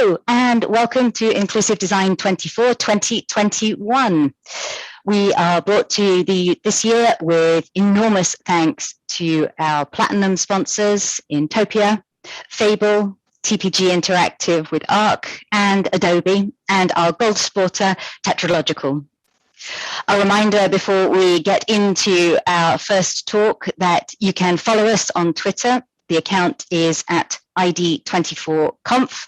Hello, and welcome to Inclusive Design 24 2021. We are brought to you this year with enormous thanks to our platinum sponsors, Intopia, Fable, TPG Interactive with ARC and Adobe, and our gold supporter, Tetralogical. A reminder before we get into our first talk that you can follow us on Twitter. The account is at ID24Conf.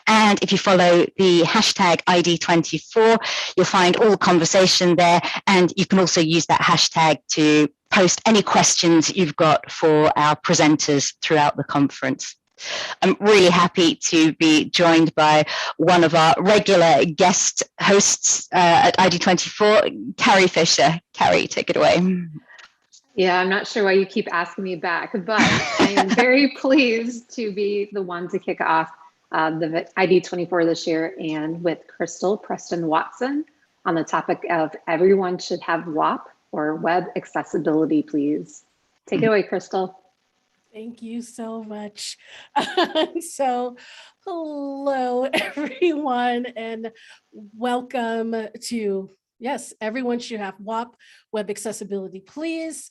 And if you follow the hashtag ID24, you'll find all the conversation there. And you can also use that hashtag to post any questions you've got for our presenters throughout the conference. I'm really happy to be joined by one of our regular guest hosts at ID24, Carrie Fisher. Carrie, take it away. Yeah, I'm not sure why you keep asking me back, but I am very pleased to be the one to kick off the ID24 this year, and with Crystal Preston Watson on the topic of everyone should have WAP, or web accessibility, please. Take it away, Crystal. Thank you so much. So, hello, everyone, and welcome to, yes, everyone should have WAP, web accessibility, please.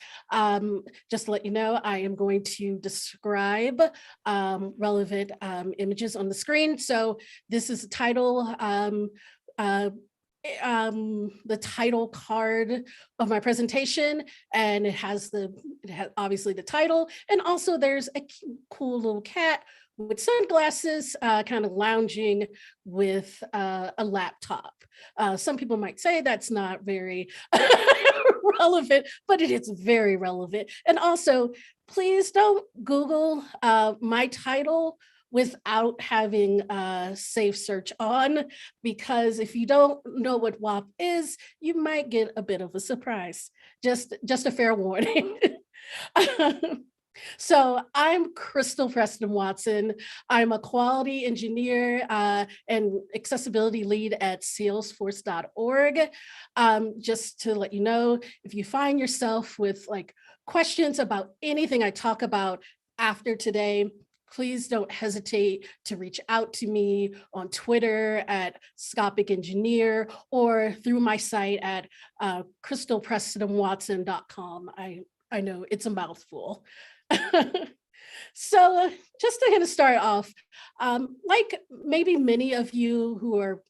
Just to let you know, I am going to describe relevant images on the screen. So this is the title, the title card of my presentation, and it has obviously the title, and also there's a cool little cat with sunglasses kind of lounging with a laptop. Some people might say that's not very relevant, but it is very relevant. And also, please don't Google my title without having a safe search on, because if you don't know what WAP is, you might get a bit of a surprise. Just a fair warning. So I'm Crystal Preston Watson. I'm a quality engineer and accessibility lead at Salesforce.org. Just to let you know, if you find yourself with questions about anything I talk about after today, please don't hesitate to reach out to me on Twitter at Scopic Engineer, or through my site at crystalprestonwatson.com. I know it's a mouthful. So just to kind of start off, like maybe many of you who are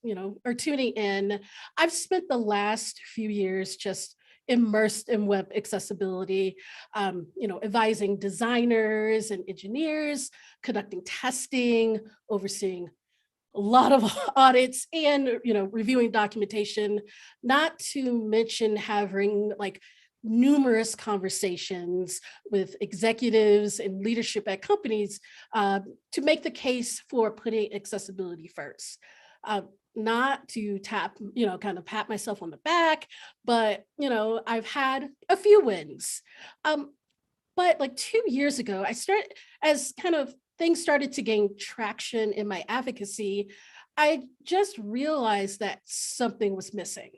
tuning in, I've spent the last few years just immersed in web accessibility, advising designers and engineers, conducting testing, overseeing a lot of audits, and reviewing documentation, not to mention having numerous conversations with executives and leadership at companies to make the case for putting accessibility first. Not to kind of pat myself on the back, but I've had a few wins. But 2 years ago, I started, as kind of things started to gain traction in my advocacy, I just realized that something was missing.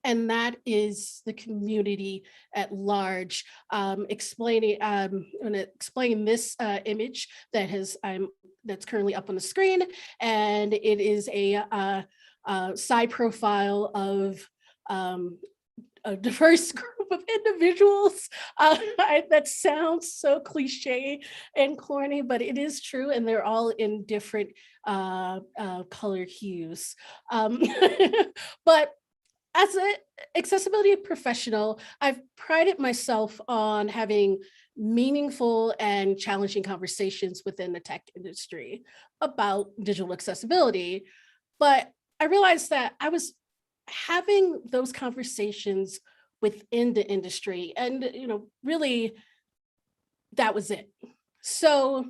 And that is the community at large. I'm going to explain this image that's currently up on the screen, and it is a side profile of a diverse group of individuals. That sounds so cliche and corny, but it is true, and they're all in different color hues. But as an accessibility professional, I've prided myself on having meaningful and challenging conversations within the tech industry about digital accessibility. But I realized that I was having those conversations within the industry, and really that was it. So,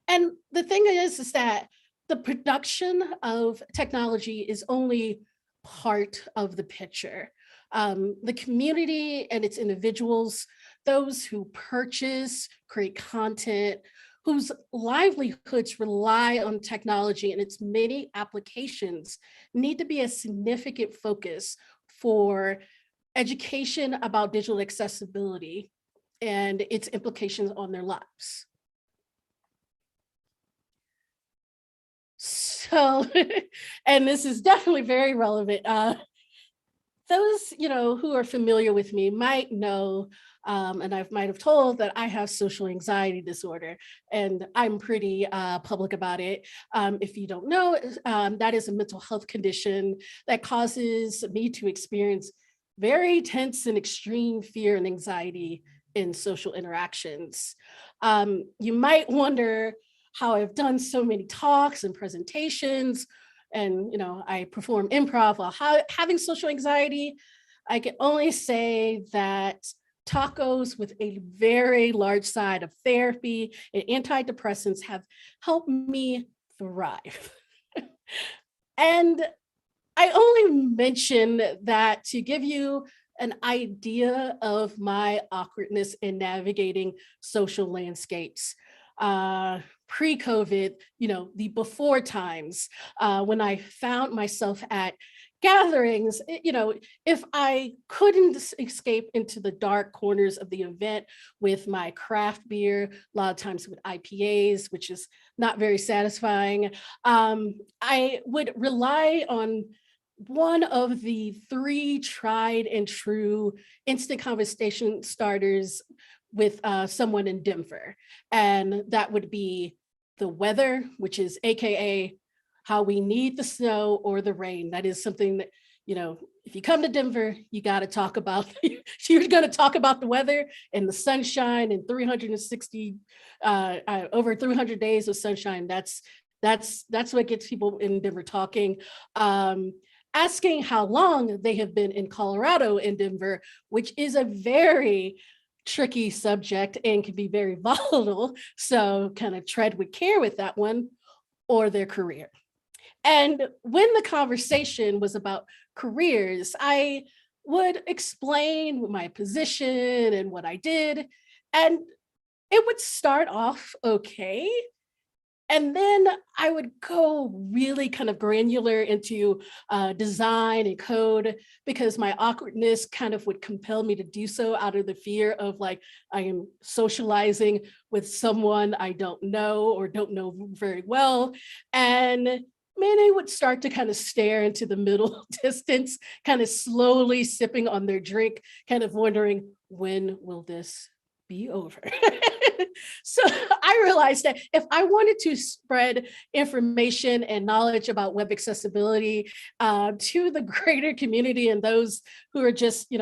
and the thing is that the production of technology is only part of the picture. The community and its individuals, those who purchase, create content, whose livelihoods rely on technology and its many applications, need to be a significant focus for education about digital accessibility and its implications on their lives. So, and this is definitely very relevant. Those, who are familiar with me might know, and I might have told that I have social anxiety disorder, and I'm pretty public about it. If you don't know, that is a mental health condition that causes me to experience very tense and extreme fear and anxiety in social interactions. You might wonder how I've done so many talks and presentations, and I perform improv while having social anxiety. I can only say that tacos with a very large side of therapy and antidepressants have helped me thrive. And I only mention that to give you an idea of my awkwardness in navigating social landscapes. Pre-COVID, the before times, when I found myself at gatherings, if I couldn't escape into the dark corners of the event with my craft beer, a lot of times with IPAs, which is not very satisfying, I would rely on one of the 3 tried and true instant conversation starters with someone in Denver. And that would be the weather, which is AKA how we need the snow or the rain. That is something that, if you come to Denver, you got to talk about, you're going to talk about the weather and the sunshine and 360, over 300 days of sunshine. That's what gets people in Denver talking. Asking how long they have been in Colorado and Denver, which is a very tricky subject and can be very volatile. So kind of tread with care with that one, or their career. And when the conversation was about careers, I would explain my position and what I did. And it would start off okay. And then I would go really kind of granular into design and code, because my awkwardness kind of would compel me to do so out of the fear of like, I am socializing with someone I don't know or don't know very well. And many would start to kind of stare into the middle distance, kind of slowly sipping on their drink, kind of wondering, when will this be over? So I realized that if I wanted to spread information and knowledge about web accessibility to the greater community and those who are just,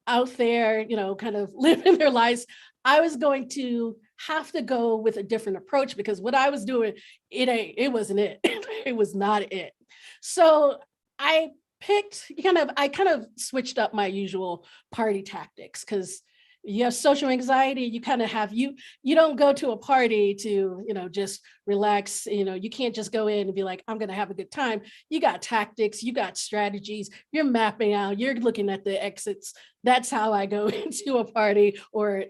out there, kind of living their lives, I was going to have to go with a different approach, because what I was doing, it wasn't it. It was not it. So I kind of switched up my usual party tactics, because you have social anxiety, you kind of have, you don't go to a party to, just relax. You can't just go in and be like, I'm going to have a good time. You got tactics, you got strategies, you're mapping out, you're looking at the exits. That's how I go into a party or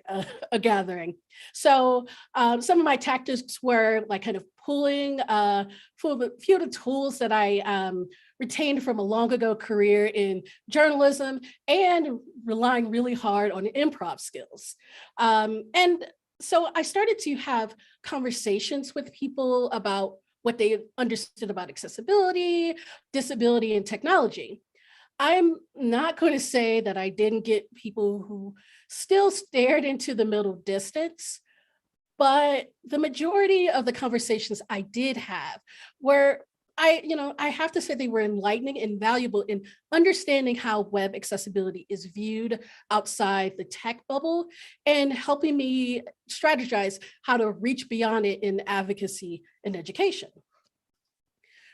a gathering. So some of my tactics were like kind of pulling a few of the tools that I retained from a long ago career in journalism, and relying really hard on improv skills. And so I started to have conversations with people about what they understood about accessibility, disability, and technology. I'm not going to say that I didn't get people who still stared into the middle distance, but the majority of the conversations I did have were, I have to say they were enlightening and valuable in understanding how web accessibility is viewed outside the tech bubble, and helping me strategize how to reach beyond it in advocacy and education.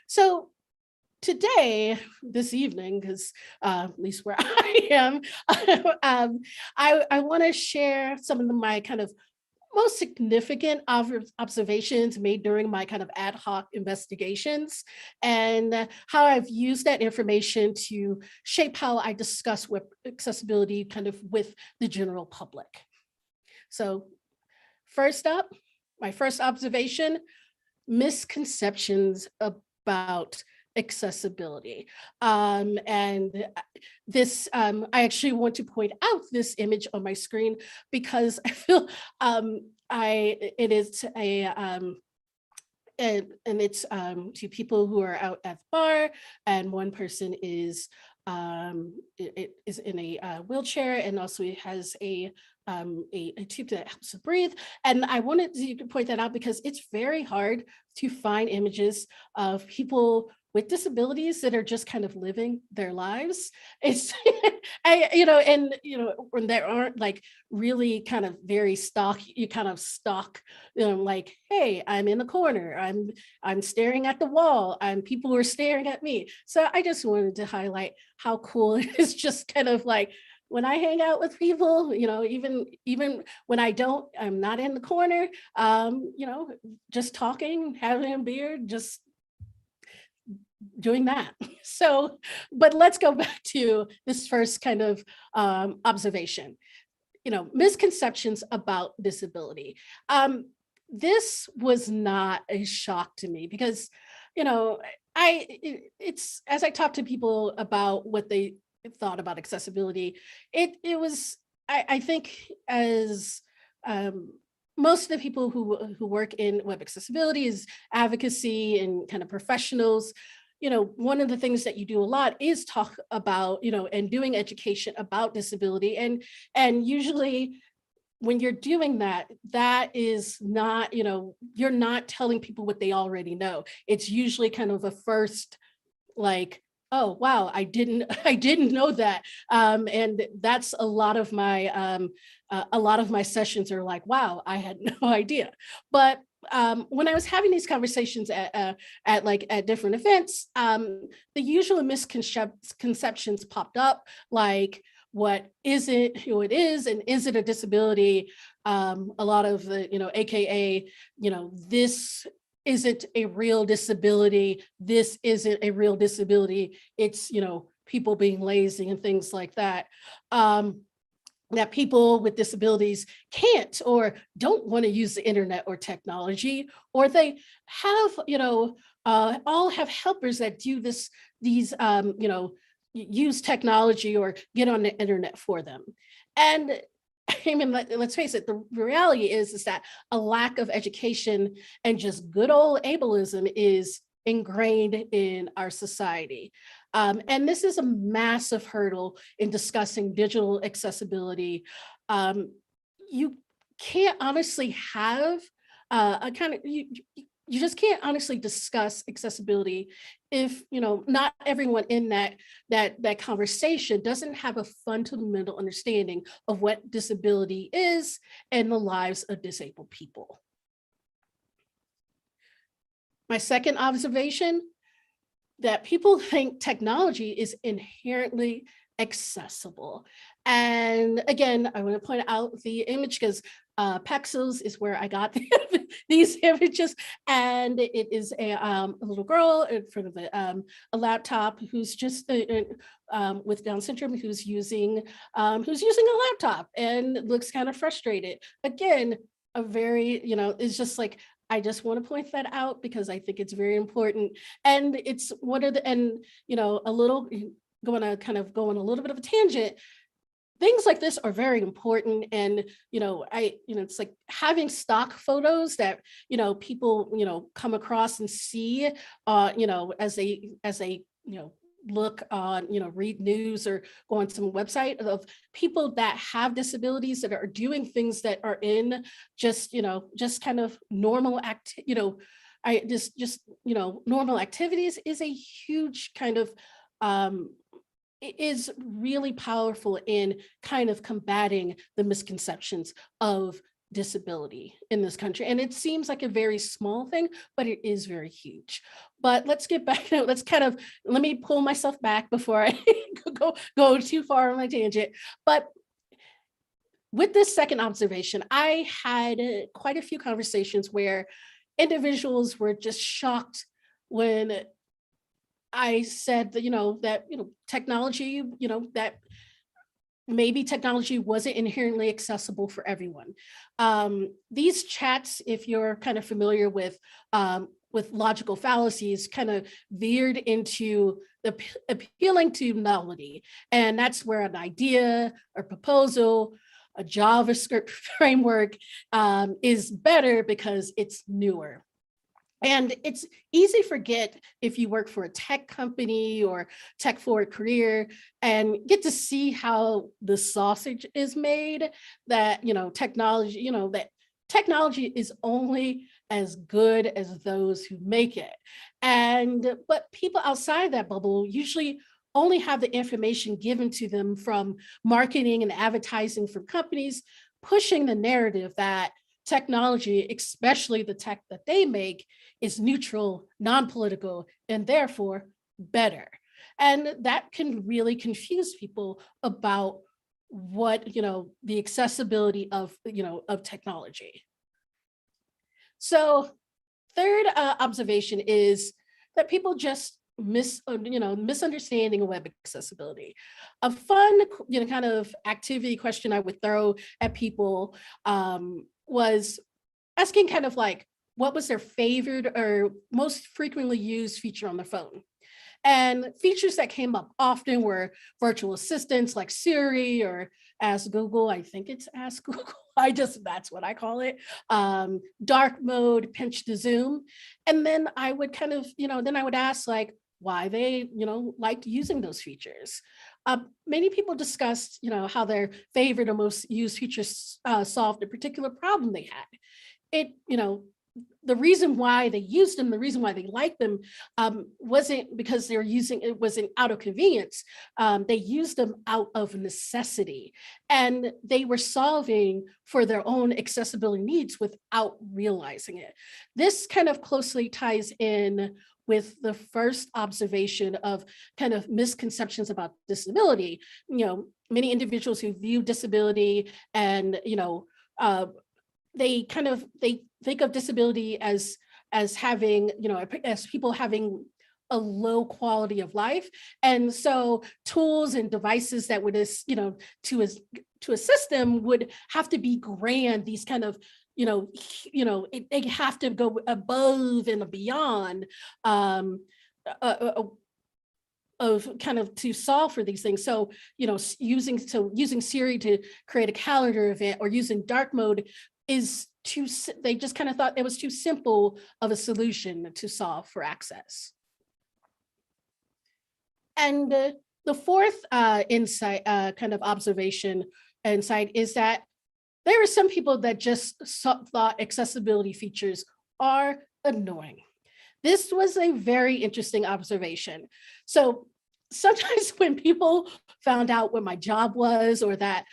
So today, this evening, because at least where I am, I want to share some of my kind of most significant observations made during my kind of ad hoc investigations, and how I've used that information to shape how I discuss web accessibility kind of with the general public. So first up, my first observation: misconceptions about accessibility. And this, I actually want to point out this image on my screen, because I feel it is and it's to people who are out at the bar, and one person is is in a wheelchair, and also has a tube that helps to breathe. And I wanted to point that out because it's very hard to find images of people with disabilities that are just kind of living their lives. It's when there aren't like really kind of very stock, like, hey, I'm in the corner, I'm staring at the wall, and people are staring at me. So I just wanted to highlight how cool it is, just kind of like when I hang out with people, even when I'm not in the corner, just talking, having a beer, just doing that. So, but let's go back to this first kind of observation, misconceptions about disability. This was not a shock to me because, it's as I talk to people about what they thought about accessibility, it was, I think, as most of the people who work in web accessibility is advocacy and kind of professionals. One of the things that you do a lot is talk about, and doing education about disability. And usually when you're doing that, that is not, you're not telling people what they already know. It's usually kind of a first, like, oh, wow, I didn't know that. And that's a lot of my sessions are like, wow, I had no idea. But when I was having these conversations at different events, the usual misconceptions popped up, like, what is it, who it is, and is it a disability? A lot of the, AKA, this isn't a real disability. This isn't a real disability. It's, people being lazy and things like that. That people with disabilities can't or don't want to use the internet or technology, or they have, all have helpers that do these, use technology or get on the internet for them. And I mean, let's face it, the reality is that a lack of education and just good old ableism is ingrained in our society. And this is a massive hurdle in discussing digital accessibility. You can't honestly have you just can't honestly discuss accessibility if not everyone in that conversation doesn't have a fundamental understanding of what disability is and the lives of disabled people. My second observation, that people think technology is inherently accessible. And again, I want to point out the image because Pexels is where I got these images, and it is a little girl in front of a laptop who's just with Down syndrome, who's using a laptop and looks kind of frustrated. Again, a very, it's just like, I just want to point that out because I think it's very important. And it's one of the, and, a little, going to kind of go on a little bit of a tangent. Things like this are very important. And, it's like having stock photos that, people, come across and see, as they, look on, read news or go on some website of people that have disabilities that are doing things that are in just, just kind of normal normal activities is a huge kind of, is really powerful in kind of combating the misconceptions of disability in this country. And it seems like a very small thing, but it is very huge. But let's get back, let me pull myself back before I go too far on my tangent. But with this second observation, I had quite a few conversations where individuals were just shocked when I said that, that technology, that maybe technology wasn't inherently accessible for everyone. These chats, if you're kind of familiar with logical fallacies, kind of veered into the appealing to novelty. And that's where an idea or proposal, a JavaScript framework is better because it's newer. And it's easy to forget if you work for a tech company or tech forward career and get to see how the sausage is made, that, technology, that technology is only as good as those who make it. But people outside that bubble usually only have the information given to them from marketing and advertising from companies pushing the narrative that technology, especially the tech that they make, is neutral, non-political, and therefore better. And that can really confuse people about what, the accessibility of technology. So third observation is that people just misunderstanding web accessibility. A fun, kind of activity question I would throw at people was asking kind of like, what was their favorite or most frequently used feature on their phone? And features that came up often were virtual assistants like Siri or Ask Google. I think it's Ask Google. That's what I call it. Dark mode, pinch to zoom. And then I would kind of, then I would ask like, why they, liked using those features. Many people discussed, how their favorite or most used features solved a particular problem they had. The reason why they used them, the reason why they liked them wasn't because they were it wasn't out of convenience. They used them out of necessity, and they were solving for their own accessibility needs without realizing it. This kind of closely ties in with the first observation of kind of misconceptions about disability. Many individuals who view disability and, they think of disability as having, as people having a low quality of life. And so tools and devices that would, to assist them would have to be grand, these kind of, they have to go above and beyond of kind of to solve for these things. So, using Siri to create a calendar event or using dark mode they just kind of thought it was too simple of a solution to solve for access. And the fourth insight, kind of observation insight, is that there are some people that just thought accessibility features are annoying. This was a very interesting observation. So sometimes when people found out what my job was, or that,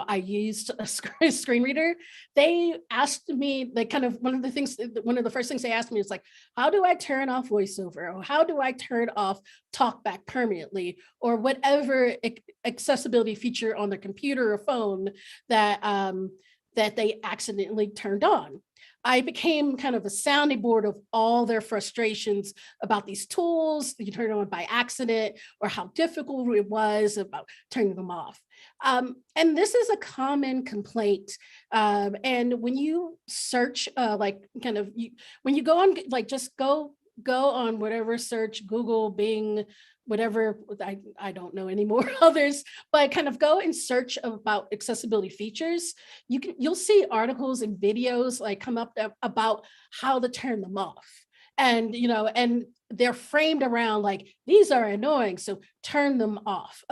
I used a screen reader, they asked me, one of the first things they asked me is like, how do I turn off voiceover? Or how do I turn off talkback permanently? Or whatever accessibility feature on their computer or phone that they accidentally turned on. I became kind of a sounding board of all their frustrations about these tools you turn on by accident, or how difficult it was about turning them off. And this is a common complaint. And when you search, when you go on, just go on whatever search, Google, Bing, whatever, I don't know anymore others, but kind of go and search about accessibility features. You'll see articles and videos come up about how to turn them off. And, and they're framed around like, these are annoying, so turn them off.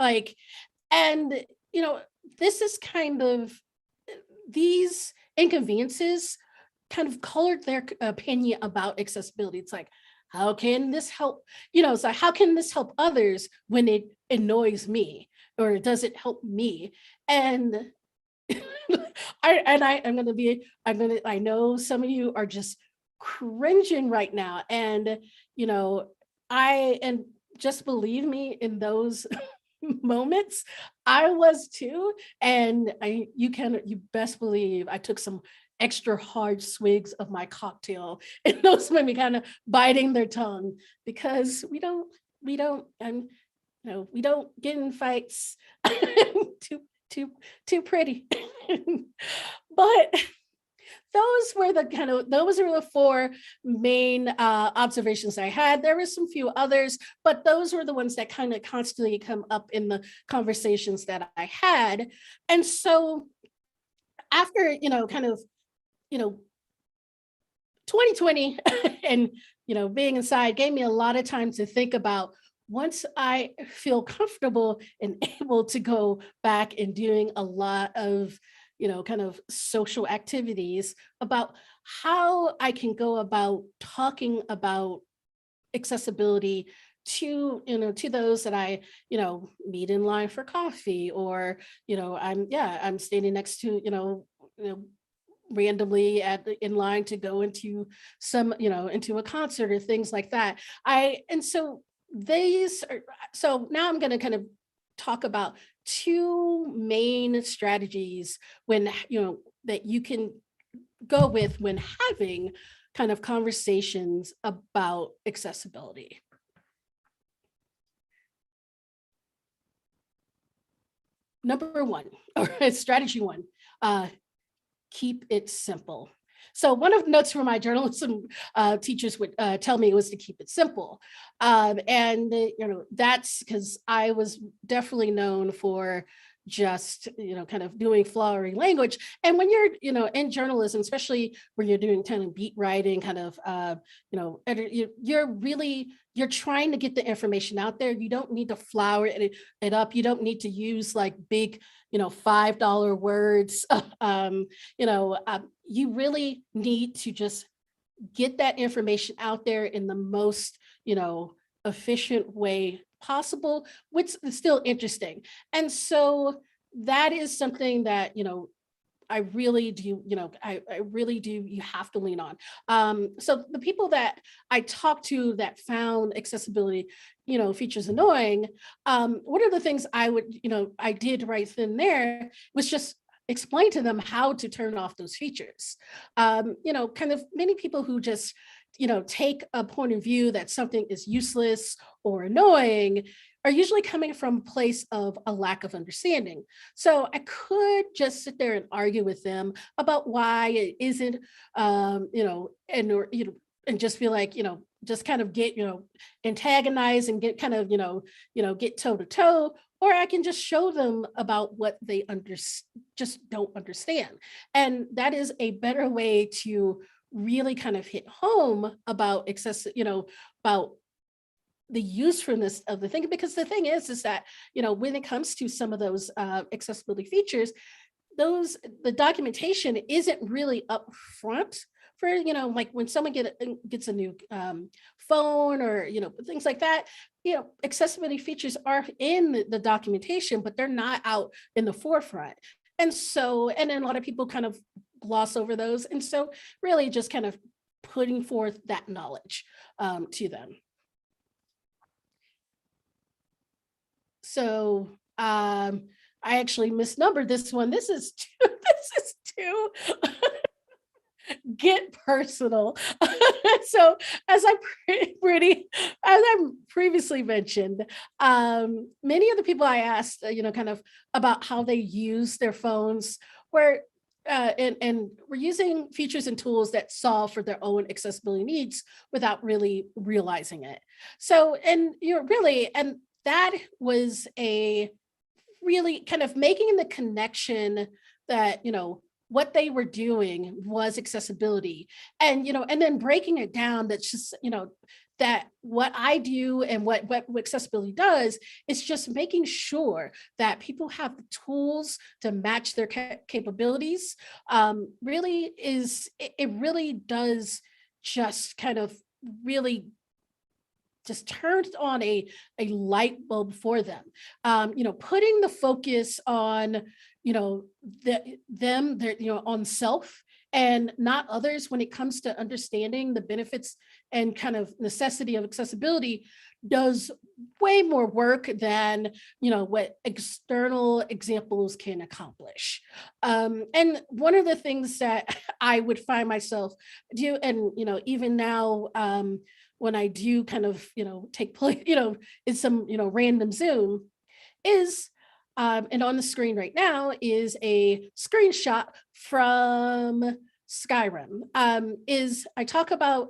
This is kind of, these inconveniences kind of colored their opinion about accessibility. It's like, how can this help? It's like, how can this help others when it annoys me, or does it help me? And I know some of you are just cringing right now, and just believe me, in those moments I was too. And you best believe I took some extra hard swigs of my cocktail, and those made me kind of biting their tongue, because we don't get in fights too pretty. But those were the four main observations I had. There were some few others, but those were the ones that kind of constantly come up in the conversations that I had. And so after, 2020 and, being inside gave me a lot of time to think about, once I feel comfortable and able to go back and doing a lot of, kind of social activities, about how I can go about talking about accessibility to those that I, meet in line for coffee, or, I'm standing next to, randomly in line to go into some, into a concert, or things like that. So now I'm going to kind of talk about two main strategies when, that you can go with when having kind of conversations about accessibility. Number one, or strategy one, keep it simple. So one of the notes from my journalism teachers would tell me was to keep it simple. That's because I was definitely known for just, kind of doing flowery language. And when you're, in journalism, especially when you're doing kind of beat writing, kind of, you're trying to get the information out there. You don't need to flower it up. You don't need to use like big, $5 words. You really need to just get that information out there in the most, efficient way possible, which is still interesting. And so that is something that, I really do, I really do, you have to lean on. So the people that I talked to that found accessibility, features annoying, one of the things I did right then there was just explain to them how to turn off those features. Kind of many people who just, take a point of view that something is useless or annoying are usually coming from a place of a lack of understanding. So I could just sit there and argue with them about why it isn't, and just feel like, just kind of get, antagonize and get kind of, get toe to toe, or I can just show them about what they just don't understand. And that is a better way to really kind of hit home about about the usefulness of the thing. Because the thing is that, when it comes to some of those accessibility features, the documentation isn't really upfront for, like when someone gets a new phone, or, things like that, accessibility features are in the documentation, but they're not out in the forefront. And then a lot of people kind of gloss over those. And so really just kind of putting forth that knowledge to them. So I actually misnumbered this one. This is two. Get personal. So as I previously mentioned, many of the people I asked, kind of about how they use their phones were and we're using features and tools that solve for their own accessibility needs without really realizing it. So, and and that was a really kind of making the connection that, what they were doing was accessibility, and, and then breaking it down. That's just, that what I do and what accessibility does is just making sure that people have the tools to match their capabilities. It really does just kind of really just turns on a light bulb for them. Putting the focus on, on self and not others when it comes to understanding the benefits and kind of necessity of accessibility does way more work than, what external examples can accomplish. And one of the things that I would find myself do, and, even now, when I do kind of, take place, in some, random Zoom is, and on the screen right now is a screenshot from Skyrim. Is I talk about,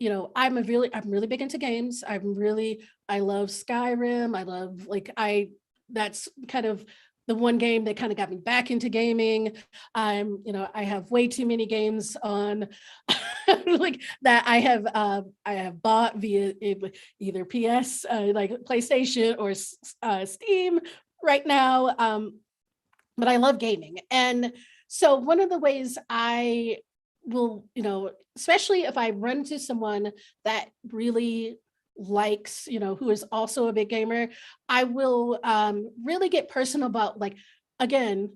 I'm really big into games. I love Skyrim. I love, that's kind of the one game that kind of got me back into gaming. I have way too many games on like that I have bought via either PS, like PlayStation or Steam right now. But I love gaming. And so one of the ways I will, especially if I run into someone that really likes, who is also a big gamer, I will really get personal about, like, again,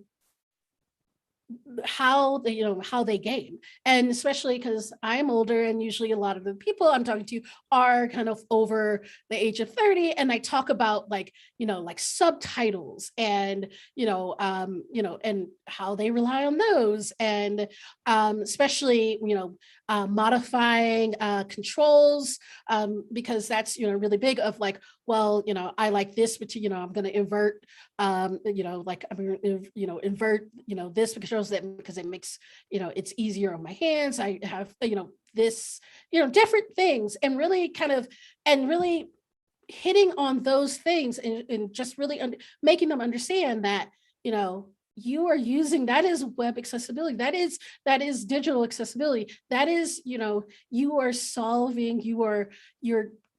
how they game. And especially because I'm older, and usually a lot of the people I'm talking to are kind of over the age of 30, and I talk about, like, like subtitles and and how they rely on those, and especially modifying controls, because that's really big, of like, well, I like this, but I'm going to invert like I'm going to invert this because it makes it's easier on my hands. I have this different things, and really really hitting on those things, and just really making them understand that you are using, that is web accessibility, that is digital accessibility, that is you are solving, you are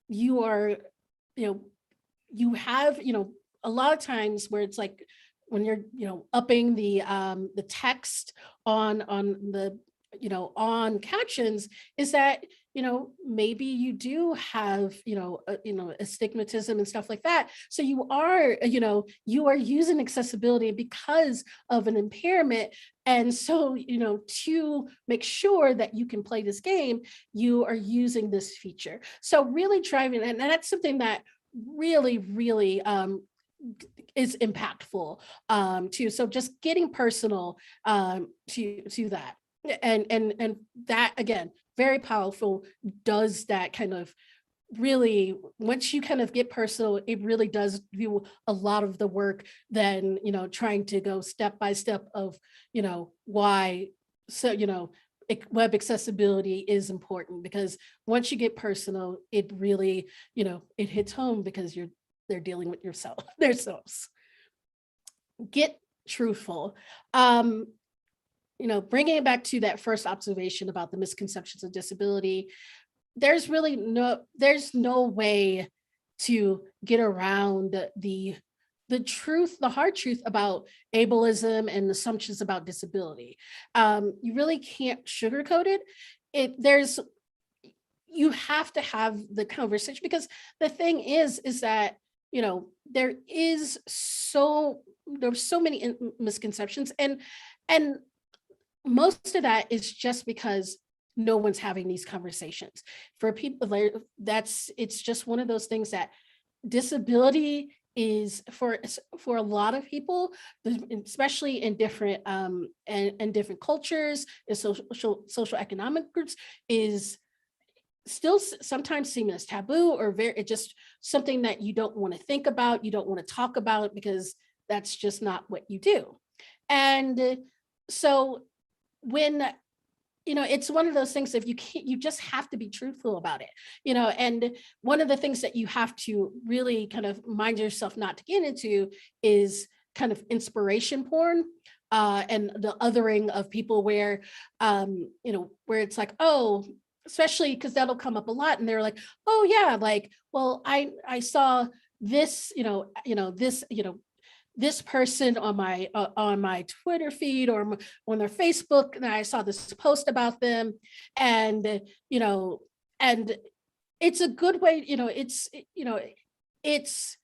you have a lot of times where it's like, when you're upping the text on the on captions, is that maybe you do have astigmatism and stuff like that, so you are using accessibility because of an impairment. And so to make sure that you can play this game, you are using this feature. So really driving, and that's something that really is impactful too. So just getting personal to that, and that, again, very powerful, does that kind of really, once you kind of get personal, it really does do a lot of the work than trying to go step by step of why. So web accessibility is important, because once you get personal, it really it hits home, because they're dealing with themselves. Get truthful. Bringing it back to that first observation about the misconceptions of disability, there's no way to get around the truth, the hard truth about ableism and assumptions about disability. You really can't sugarcoat it. You have to have the conversation, because the thing is that there's so many misconceptions, and most of that is just because no one's having these conversations. For people, it's just one of those things that disability is for a lot of people, especially in different and different cultures and social economic groups, is still sometimes seen as taboo, or it's just something that you don't want to think about, you don't want to talk about, because that's just not what you do. And so when it's one of those things, if you just have to be truthful about it, and one of the things that you have to really kind of mind yourself not to get into is kind of inspiration porn, and the othering of people, where where it's like, oh, especially because that'll come up a lot, and they're like, oh yeah, like, well, I saw this this person on my Twitter feed or on their Facebook, and I saw this post about them, and and it's a good way, it's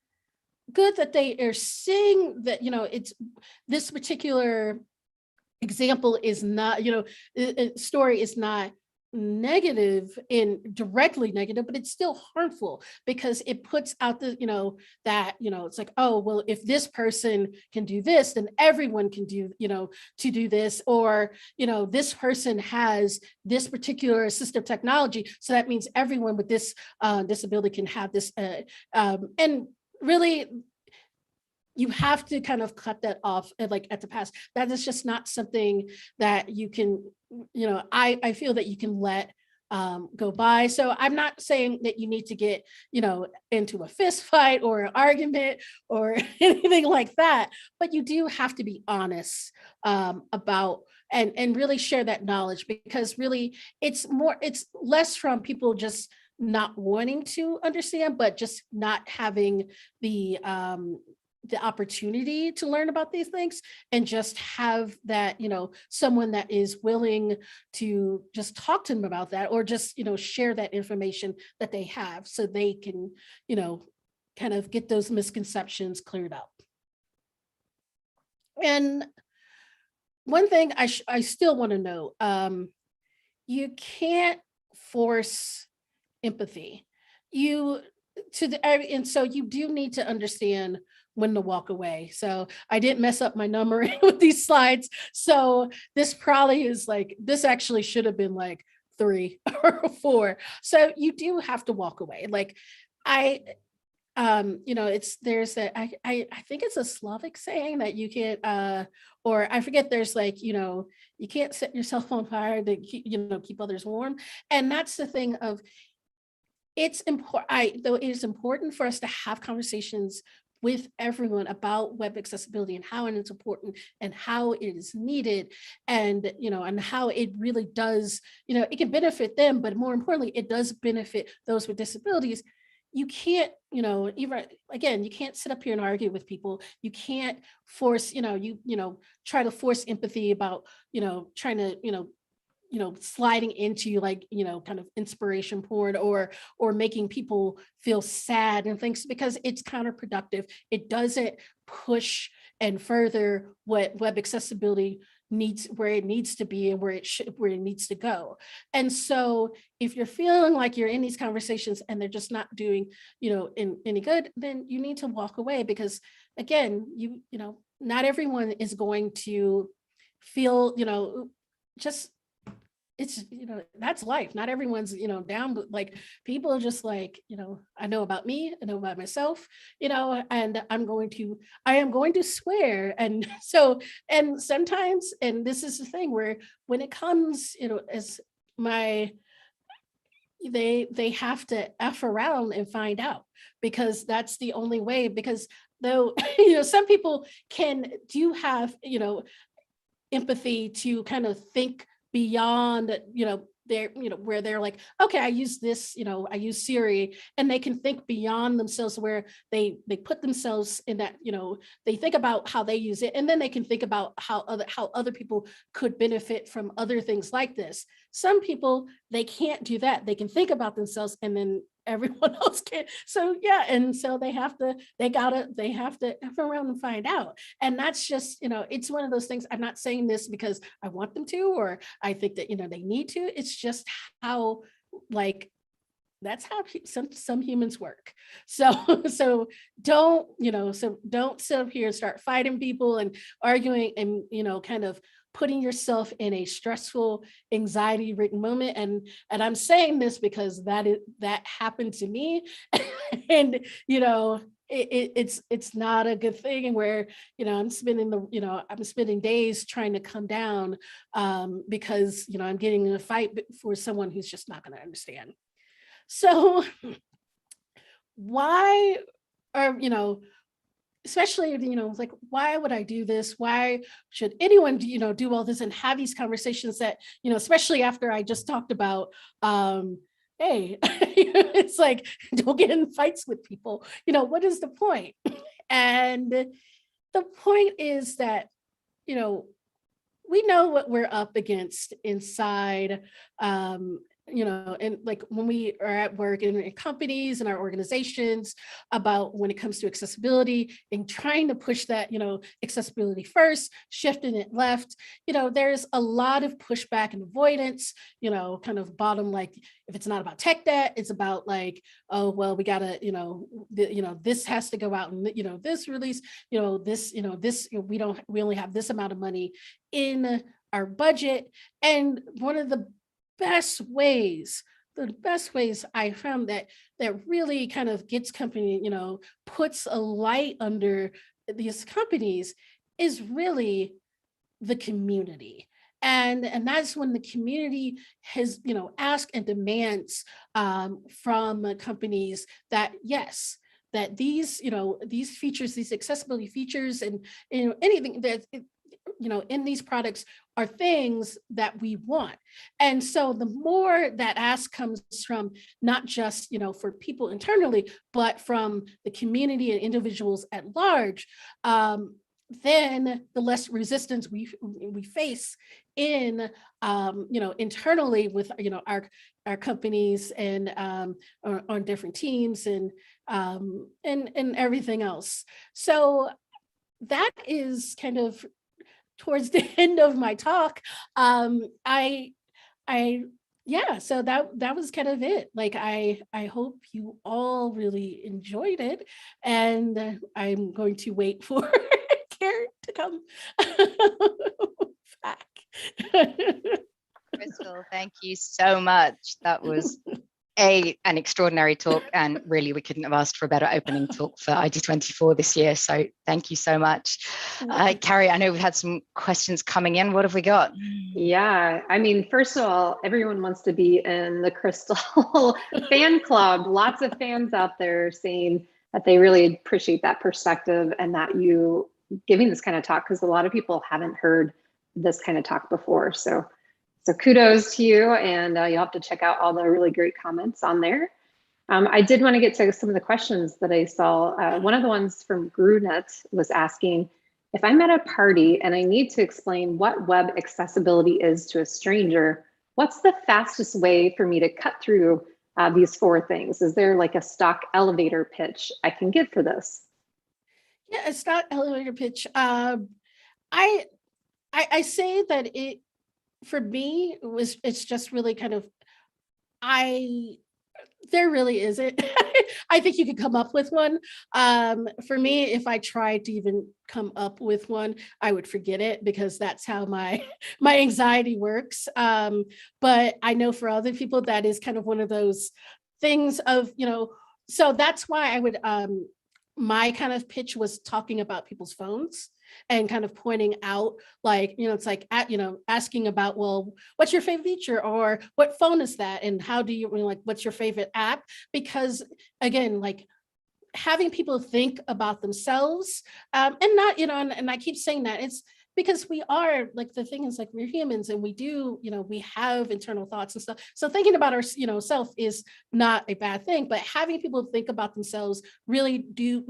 good that they are seeing that it's this particular example is not story is not directly negative, but it's still harmful, because it puts out the that it's like, oh, well, if this person can do this, then everyone can do to do this, or this person has this particular assistive technology, so that means everyone with this disability can have this, and really you have to kind of cut that off at the pass. That is just not something that you can, I feel that you can let go by. So I'm not saying that you need to get, into a fist fight or an argument or anything like that, but you do have to be honest about and really share that knowledge, because really it's less from people just not wanting to understand, but just not having the opportunity to learn about these things, and just have that, someone that is willing to just talk to them about that, or just, share that information that they have, so they can, you know, kind of get those misconceptions cleared up. And one thing I still want to know, you can't force empathy. You and so you do need to understand when to walk away. So I didn't mess up my numbering with these slides. So this probably is like, this actually should have been like 3 or 4. So you do have to walk away. Like I it's there's a I think it's a Slavic saying that you can't or I forget, there's like, you can't set yourself on fire to keep, keep others warm. And that's the thing of, it's important, though it is important for us to have conversations with everyone about web accessibility and how it's important and how it is needed, and and how it really does, it can benefit them, but more importantly, it does benefit those with disabilities. You can't, even again, you can't sit up here and argue with people. You can't force, try to force empathy about, trying to, sliding into like, kind of inspiration porn, or making people feel sad and things, because it's counterproductive. It doesn't push and further what web accessibility needs, where it needs to be and where it needs to go. And so if you're feeling like you're in these conversations and they're just not doing, any good, then you need to walk away, because again, not everyone is going to feel, just, it's, that's life. Not everyone's, down, but like people are just like, I know about me, I know about myself, and I am going to swear. And so, and sometimes, and this is the thing where when it comes, as they have to F around and find out, because that's the only way, because though, some people do have, empathy to kind of think beyond, their, where they're like, okay, I use this, I use Siri, and they can think beyond themselves, where they put themselves in that, they think about how they use it, and then they can think about how other people could benefit from other things like this. Some people, they can't do that. They can think about themselves, and then everyone else can. So yeah, and so they have to F around and find out. And that's just, it's one of those things. I'm not saying this because I want them to, or I think that, they need to. It's just how, like, that's how some humans work. So don't sit up here and start fighting people and arguing and, kind of putting yourself in a stressful, anxiety ridden moment. And I'm saying this because that happened to me. And it's not a good thing, and where I'm spending days trying to come down because I'm getting in a fight for someone who's just not going to understand. So why are, especially, like, why would I do this? Why should anyone, do all this and have these conversations that, especially after I just talked about, hey, it's like, don't get in fights with people. What is the point? And the point is that, we know what we're up against inside, and like when we are at work in companies and our organizations, about when it comes to accessibility and trying to push that, accessibility first, shifting it left, there's a lot of pushback and avoidance, kind of bottom, like, if it's not about tech debt, it's about like, oh, well, we gotta, this has to go out, and, this release, this, we only have this amount of money in our budget. And one of the best ways I found that really kind of gets company, puts a light under these companies, is really the community. And that's when the community has, asked and demands from companies that, yes, that these features, these accessibility features, and anything that in these products are things that we want. And so the more that ask comes from not just for people internally, but from the community and individuals at large, then the less resistance we face in internally with our companies and on different teams and everything else. So that is kind of towards the end of my talk. I yeah, so that was kind of it. Like I hope you all really enjoyed it, and I'm going to wait for Karen to come back. Crystal, thank you so much. That was an extraordinary talk, and really we couldn't have asked for a better opening talk for ID24 this year. So thank you so much. Carrie, I know we've had some questions coming in. What have we got? Yeah, I mean, first of all, everyone wants to be in the Crystal fan club. Lots of fans out there saying that they really appreciate that perspective and that you giving this kind of talk, because a lot of people haven't heard this kind of talk before. So kudos to you, and you'll have to check out all the really great comments on there. I did want to get to some of the questions that I saw. One of the ones from GrewNet was asking, if I'm at a party and I need to explain what web accessibility is to a stranger, what's the fastest way for me to cut through these 4 things? Is there like a stock elevator pitch I can give for this? Yeah, a stock elevator pitch. I say that for me, it's just really kind of, there really isn't. I think you could come up with one. For me, if I tried to even come up with one, I would forget it, because that's how my anxiety works. But I know for other people, that is kind of one of those things of, so that's why I would, my kind of pitch was talking about people's phones and kind of pointing out, like, it's like, asking about, well, what's your favorite feature, or what phone is that, and how do you, like, what's your favorite app? Because again, like, having people think about themselves, and not, and I keep saying that, it's because we are, like, the thing is, like, we're humans, and we do, we have internal thoughts and stuff. So thinking about our, self is not a bad thing, but having people think about themselves really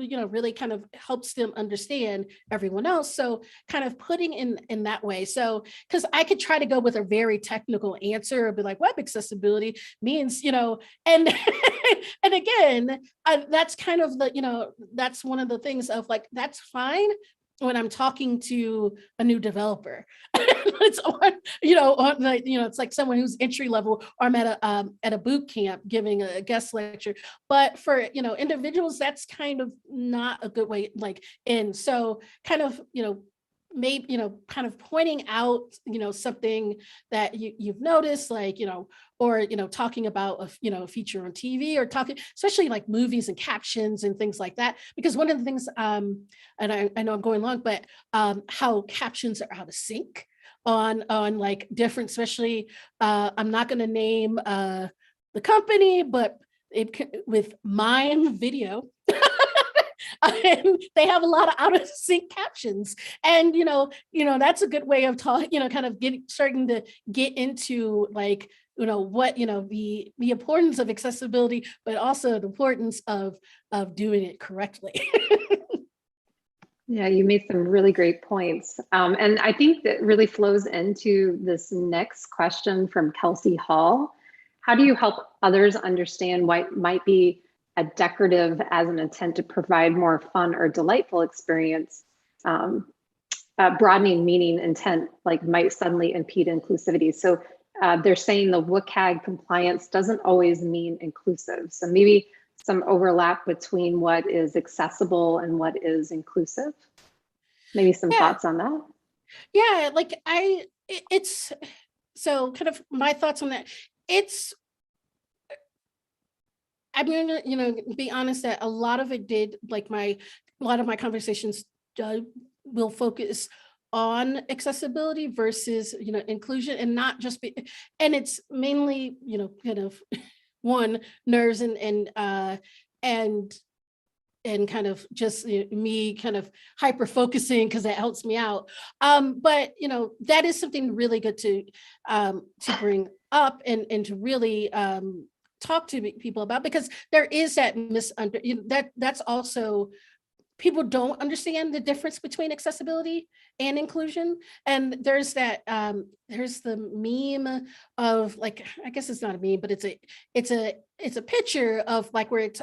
really kind of helps them understand everyone else. So kind of putting in that way. So, because I could try to go with a very technical answer and be like, web accessibility means, and and again, that's kind of the, that's one of the things of, like, that's fine when I'm talking to a new developer. It's on, it's like someone who's entry level, or I'm at a boot camp giving a guest lecture. But for, individuals, that's kind of not a good way, like, in. So kind of, maybe, kind of pointing out, something that you've noticed, like, or, talking about a feature on TV, or talking, especially like movies and captions and things like that. Because one of the things, and I know I'm going long, but how captions are out of sync on like different, especially, I'm not going to name the company, but with Mime Video. And they have a lot of out of sync captions, and that's a good way of talking, kind of starting to get into, like, what, the importance of accessibility, but also the importance of doing it correctly. Yeah, you made some really great points. And I think that really flows into this next question from Kelsey Hall. How do you help others understand why it might be a decorative as an intent to provide more fun or delightful experience? Broadening meaning intent, like, might suddenly impede inclusivity. So they're saying the WCAG compliance doesn't always mean inclusive. So maybe some overlap between what is accessible and what is inclusive. Maybe some thoughts on that. Yeah, like, it's, so kind of my thoughts on that. I'm gonna, be honest, that a lot of it did, like, a lot of my conversations will focus on accessibility versus, inclusion, and not just and it's mainly, kind of one, nerves and kind of just me kind of hyper focusing because that helps me out. But that is something really good to bring up and to really talk to people about, because there is that that's also, people don't understand the difference between accessibility and inclusion. And there's that there's the meme of, like, I guess it's not a meme, but it's a picture of, like, where it's,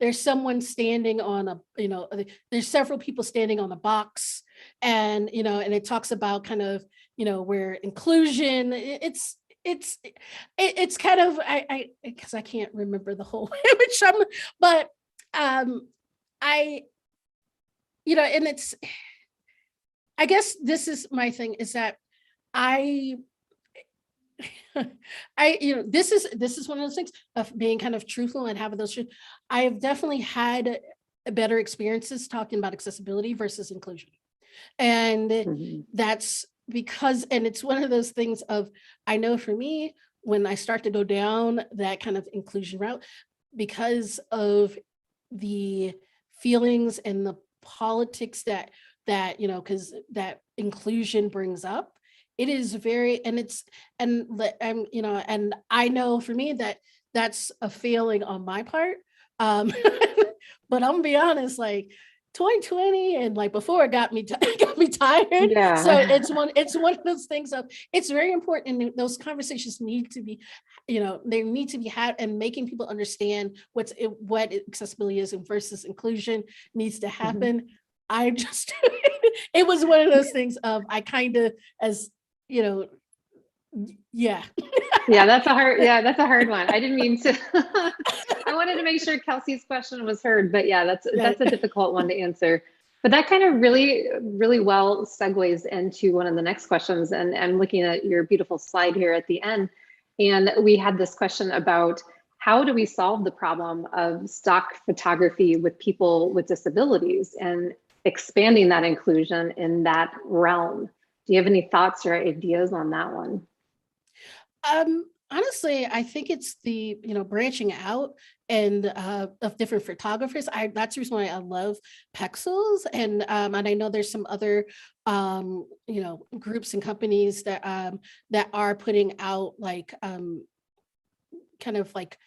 there's someone standing on a, there's several people standing on a box, and and it talks about kind of, where inclusion, it's kind of, I because I can't remember the whole image, but I and it's, I guess this is my thing, is that I this is one of those things of being kind of truthful and having those. I have definitely had better experiences talking about accessibility versus inclusion, and that's because, and it's one of those things of, I know for me, when I start to go down that kind of inclusion route, because of the feelings and the politics that because that inclusion brings up, it is very, and it's, and and I know for me that that's a failing on my part. But I'm gonna be honest, like, 2020 and, like, before, it got me got me tired. Yeah. So it's one of those things of, it's very important, and those conversations need to be, they need to be had, and making people understand what accessibility is and versus inclusion needs to happen. I just it was one of those things of, I kind of, as yeah. That's a hard one. I didn't mean to. I wanted to make sure Kelsey's question was heard, but that's a difficult one to answer. But that kind of really, really well segues into one of the next questions. And I'm looking at your beautiful slide here at the end. And we had this question about, how do we solve the problem of stock photography with people with disabilities and expanding that inclusion in that realm? Do you have any thoughts or ideas on that one? Honestly, I think it's the, branching out and of different photographers. That's the reason why I love Pexels, and I know there's some other groups and companies that are putting out, like, kind of like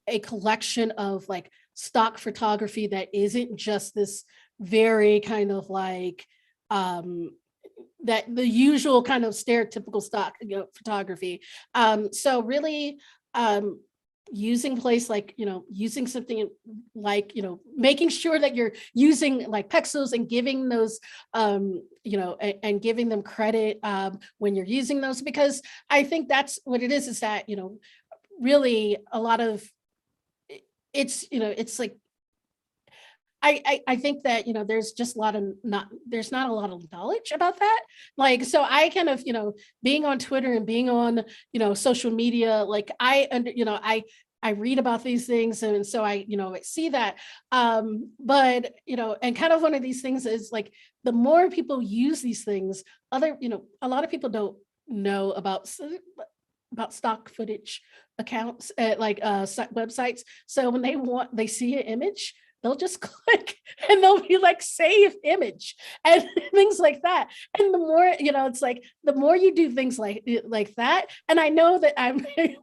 a collection of, like, stock photography that isn't just this very kind of like that the usual kind of stereotypical stock photography. So really using place, like, using something like, making sure that you're using, like, Pexels, and giving those and giving them credit when you're using those, because I think that's what it is that really a lot of it's like, I think that there's just a lot of there's not a lot of knowledge about that. Like, so I kind of being on Twitter and being on social media, like, I read about these things, and so I see that. But and kind of one of these things is, like, the more people use these things, a lot of people don't know about stock footage accounts at, like, websites. So when they see an image, they'll just click and they'll be like, save image, and things like that. And the more, it's like, the more you do things like that. And I know that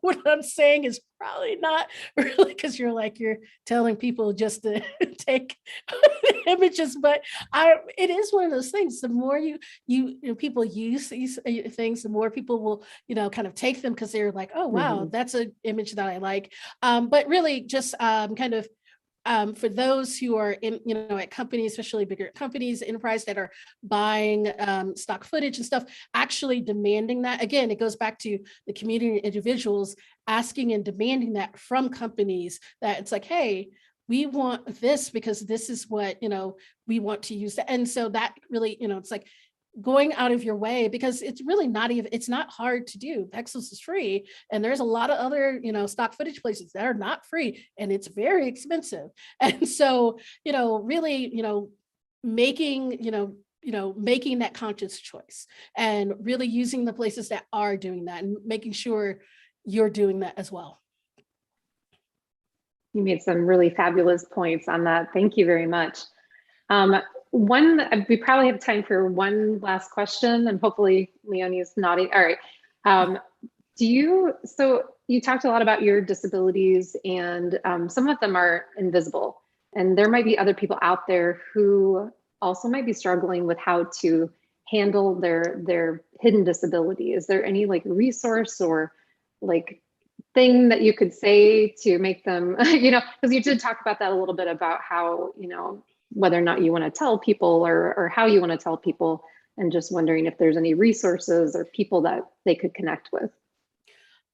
what I'm saying is probably not really, because you're telling people just to take images, but it is one of those things. The more people use these things, the more people will, kind of take them, because they're like, oh, wow, that's an image that I like. But really just kind of, for those who are in, at companies, especially bigger companies, enterprise, that are buying stock footage and stuff, actually demanding that. Again, it goes back to the community and individuals asking and demanding that from companies, that it's like, hey, we want this because this is what, we want to use. And so that really, it's like going out of your way, because it's really it's not hard to do. Pexels is free, and there's a lot of other, stock footage places that are not free, and it's very expensive. And so, really, making, making that conscious choice and really using the places that are doing that and making sure you're doing that as well. You made some really fabulous points on that. Thank you very much. We probably have time for one last question, and hopefully Leonie is nodding. All right. So you talked a lot about your disabilities, and some of them are invisible, and there might be other people out there who also might be struggling with how to handle their hidden disability. Is there any like resource or like thing that you could say to make them, because you did talk about that a little bit about how, whether or not you want to tell people or how you want to tell people, and just wondering if there's any resources or people that they could connect with.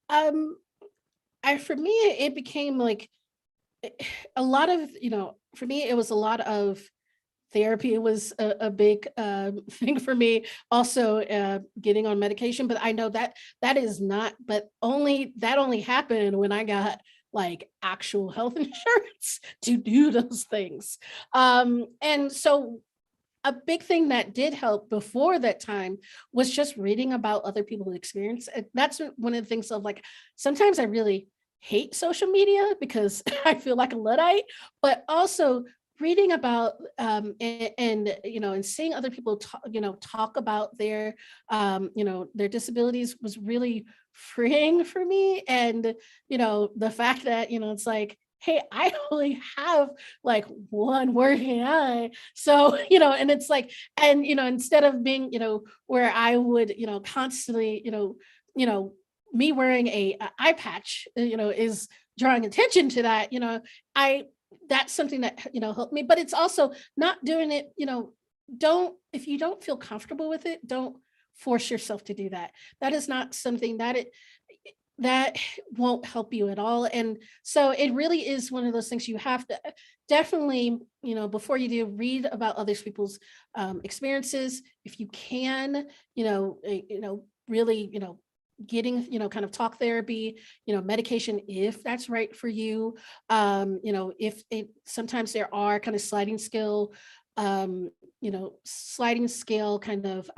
For me, it became like a lot of, for me, it was a lot of therapy. It was a big thing for me. Also, getting on medication, but I know that is not. But that only happened when I got like actual health insurance to do those things. And so, a big thing that did help before that time was just reading about other people's experience. And that's one of the things of like sometimes I really hate social media because I feel like a Luddite, but also reading about and seeing other people talk about their their disabilities was really freeing for me. And the fact that it's like, hey, I only have like one working eye, so and it's like, and instead of being where I would constantly me wearing a eye patch is drawing attention to that. That's something that helped me. But it's also not doing it, if you don't feel comfortable with it, don't force yourself to do that. That is not something that won't help you at all. And so it really is one of those things you have to definitely, before you do, read about other people's experiences. If you can, really, getting kind of talk therapy, medication if that's right for you. If sometimes there are kind of sliding scale kind of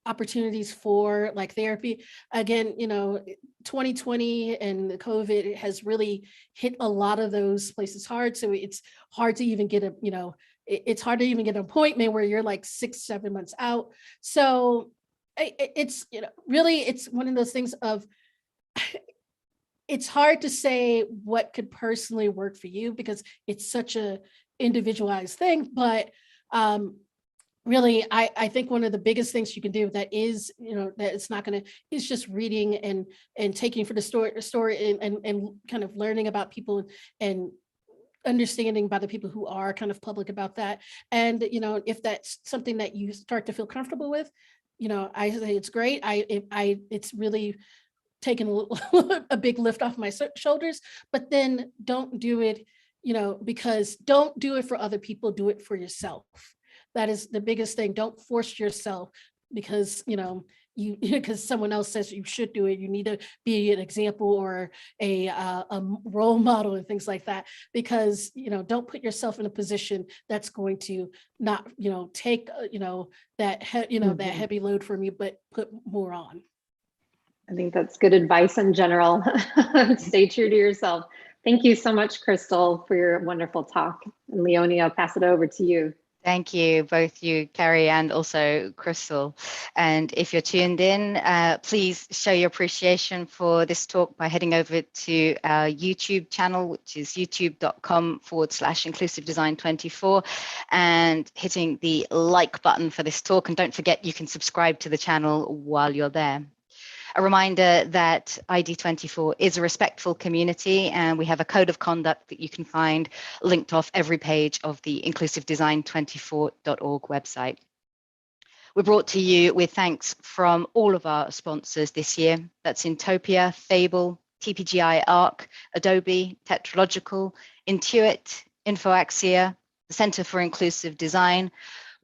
opportunities for like therapy. Again, 2020 and the COVID has really hit a lot of those places hard, so it's hard to even get it's hard to even get an appointment where you're like 6-7 months out. So it's really, it's one of those things of it's hard to say what could personally work for you because it's such a individualized thing. But really, I think one of the biggest things you can do that is that it's not going to is just reading and taking for the story and kind of learning about people and understanding by the people who are kind of public about that. And if that's something that you start to feel comfortable with, I say it's great. It's really taken a big lift off my shoulders. But then don't do it, because don't do it for other people. Do it for yourself. That is the biggest thing. Don't force yourself because because someone else says you should do it. You need to be an example or a role model and things like that. Because don't put yourself in a position that's going to not take that that heavy load from you, but put more on. I think that's good advice in general. Stay true to yourself. Thank you so much, Crystal, for your wonderful talk. And Leonie, I'll pass it over to you. Thank you, both you, Carrie, and also Crystal. And if you're tuned in, please show your appreciation for this talk by heading over to our YouTube channel, which is youtube.com/inclusivedesign24, and hitting the like button for this talk. And don't forget, you can subscribe to the channel while you're there. A reminder that ID24 is a respectful community, and we have a code of conduct that you can find linked off every page of the inclusivedesign24.org website. We're brought to you with thanks from all of our sponsors this year. That's Intopia, Fable, TPGI ARC, Adobe, Tetralogical, Intuit, InfoAxia, the Center for Inclusive Design,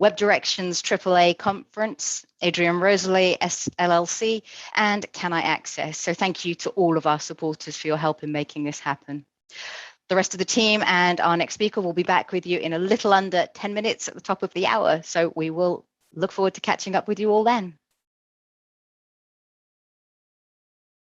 Web Directions AAA Conference, Adrian Rosalie LLC, and Can I Access? So thank you to all of our supporters for your help in making this happen. the rest of the team and our next speaker will be back with you in a little under 10 minutes at the top of the hour. So we will look forward to catching up with you all then.